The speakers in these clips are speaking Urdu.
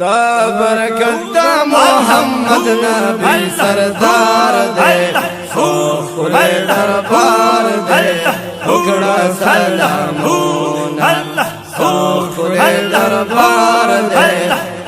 دا برکت دا محمد نبی سردار دے خورے دربار دے اکڑا سلامونا خورے دربار دے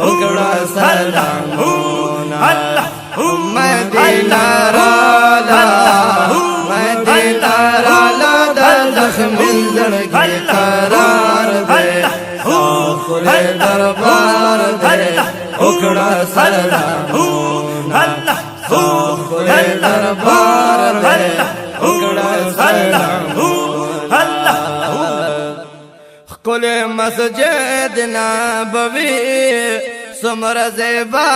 اکڑا سلامونا مدینہ رالا مدینہ رالا دا زخمی زڑگی قرار دے خورے دربار دے اکڑا سلامونا خورے دربار دے اکڑا سلامونا کل مسجد نبوی سمر زیبا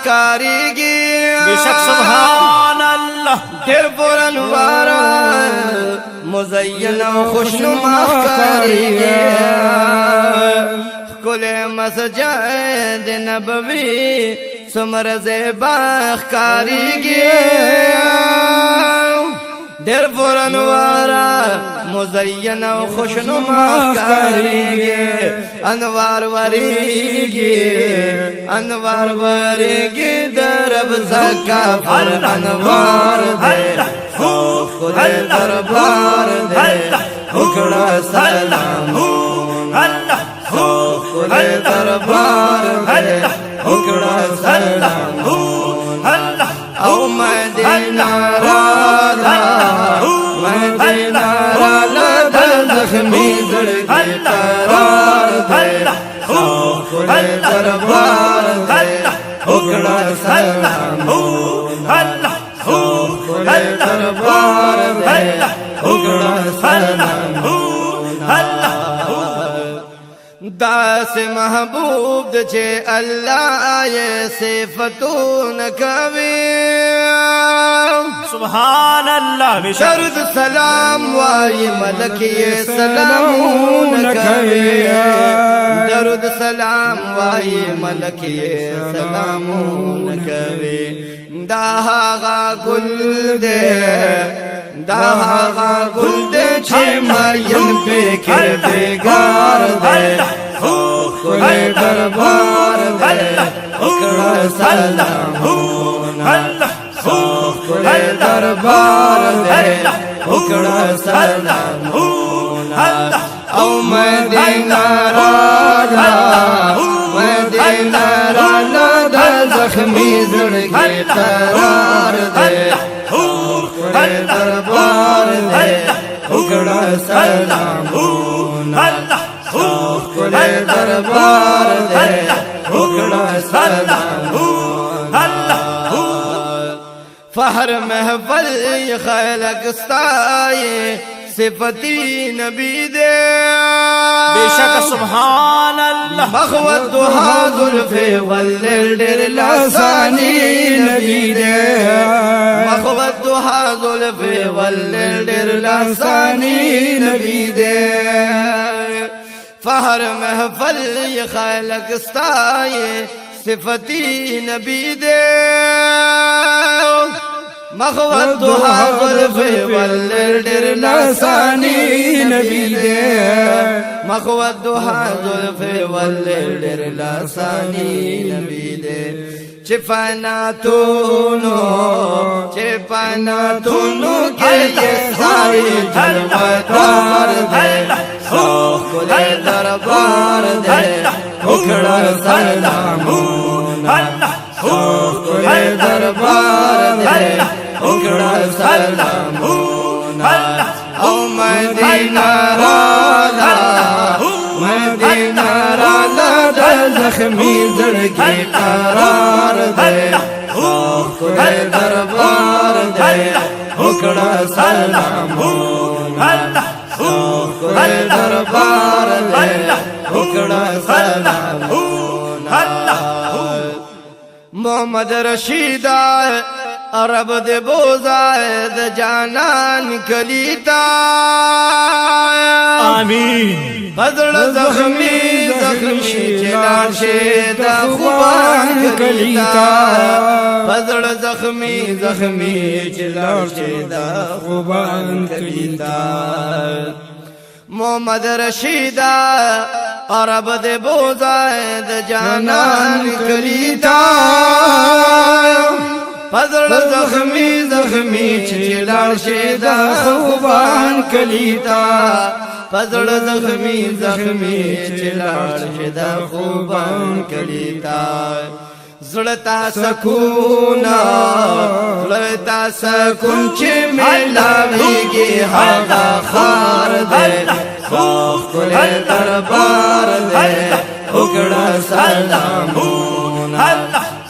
کاریگی بے شک سبحان اللہ دیر پرانوارا مزین و خوشنما کاریگی کل مسجد نبوی سمر زیبا کاریگی دیر پرانوارا مزین و خوشنما کاریگی انوار وریگی انوار وریگی درب زکا پر انوار دے خود دربار دے اکڑا سلامونا خود دربار دے اکڑا سلامونا او مدینہ رالا مدینہ رالا دا زخمی زڑگی قرار دے خورے دربار دے اکڑا سلامونا خورے دربار دے اکڑا سلامونا داس محبوب دے اللہ یہ صفتون کوي سبحان اللہ درود سلام وائی ملک یہ سلامون کوي درود سلام وائی ملک یہ سلامون کوي دا غا گل دے دا غا گل دے چھے مین بکر بیگار دے خورے دربار دے اکڑا سلامونا خورے دربار دے اکڑا سلامونا او مدینہ رالا مدینہ رالا دا زخمی زڑگی قرار دے خورے دربار دے اکڑا سلامونا خورے دربار دے اکڑا سلامونا فہر محفل خلق ستائے صفتی نبی دے بے شک سبحان اللہ مخوت دہا ظلف واللیل ڈر لسانی نبی دے مخوت دہا ظلف واللیل ڈر لسانی نبی دے فہر محفل خلق ستائے صفتی نبی دے مخوت دہا ظلف واللیل ڈر لسانی نبی دے مخوت دہا ظلف واللیل ڈر لسانی نبی دے چپانا تونو کے یہ ساری جلوتار دے خورے دربار دے اکڑا سلامونا خورے دربار دے اکڑا سلامونا او مدینہ رالا مدینہ رالا دا زخمی زڑگی قرار دے خورے دربار دے اکڑا سلامونا خورے دربار دے اکڑا سلامونا محمد رشیدہ عرب دے بوزائد جانان کلیتا آمین بدر زخمی چلاشے دا خوبان کلیتا بدر زخمی چلاشے دا خوبان کلیتا محمد رشیدہ عرب دے بوزائے د جانان کلیتا پزړ زخمی زخمی چې لاړ شي د خوبان کلیتا پزړ زخمی زخمی چې لاړ شي د خوبان کلیتا زړتا سکون زړتا سکون چې ملاويږي هغه خار دې خپل دربار دې وکړه سلامونه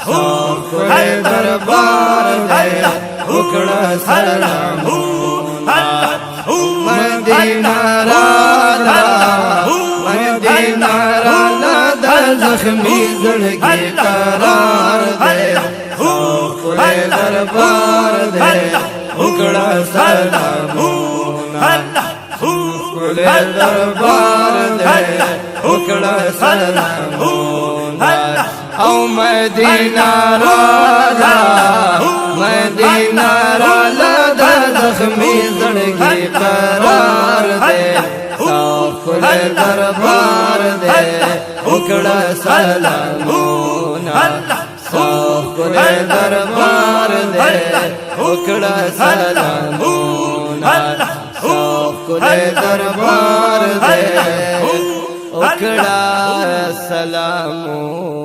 خپل دربار دې وکړه سلامونه مدینه رالا مدینه رالا زخمی زړګي قرار دے خپل دربار دے وکړه سلامونه خپل دربار دے وکړه سلامونه او مدینه رالا مدینه رالا د زخمی زړګي قرار دے خپل دربار دے وکړه سلامونه خپل دربار دے وکړه سلامونه خپل دربار دے وکړه سلامونه